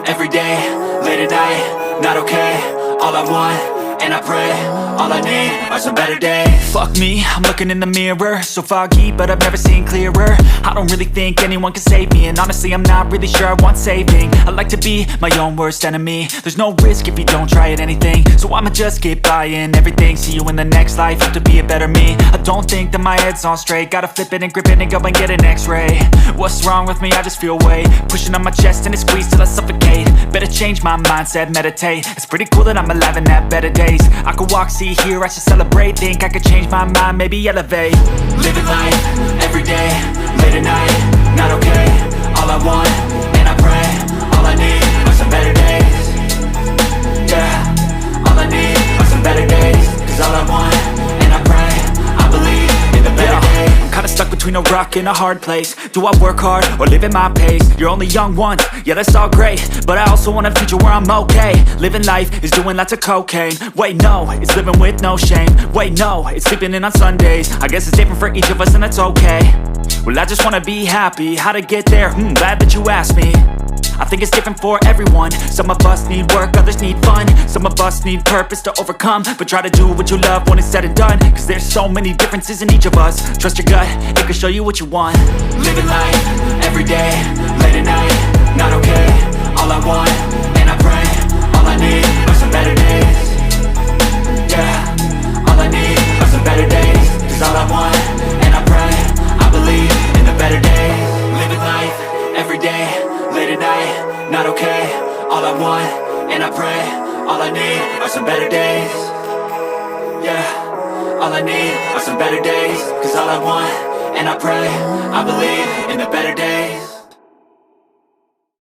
every day, late at night, not okay. All I want, and I pray, all I need are some better days. Fuck me, I'm looking in the mirror, so foggy, but I've never seen clearer. I don't really think anyone can save me, and honestly I'm not really sure I want saving. I like to be my own worst enemy. There's no risk if you don't try at anything, so I'ma just keep buying everything. See you in the next life, have to be a better me. I don't think that my head's on straight, gotta flip it and grip it and go and get an x-ray. What's wrong with me? I just feel weight pushing on my chest and it squeezes till I suffocate. Better change my mindset, meditate. It's pretty cool that I'm alive and have better days. I could walk, see, hear, I should celebrate. Think I could change my mind, maybe elevate. Living life, every day, late at night, not okay. All I want, and I pray, all I need are some better days. Yeah, all I need are some better days. Cause all I want, and I pray, I believe in the better days. I'm kinda stuck between a rock and a hard place. Do I work hard or live at my pace? You're only young once, yeah that's all great, but I also want a future where I'm okay. Living life is doing lots of cocaine. Wait no, it's living with no shame. Wait no, it's sleeping in on Sundays. I guess it's different for each of us and that's okay. Well I just wanna be happy, how to get there? Glad that you asked me. I think it's different for everyone. Some of us need work, others need fun. Some of us need purpose to overcome. But try to do what you love when it's said and done. Cause there's so many differences in each of us. Trust your gut, it can show you what you want. Living life, every day, late at night, not okay. All I want, and I pray, all I need are some better days. Yeah, all I need are some better days. Cause all I want, and I pray, I believe in the better days. Living life, every day, late at night, not okay. All I want, and I pray, all I need are some better days. Yeah, all I need are some better days. Cause all I want, and I pray, I believe in the better days.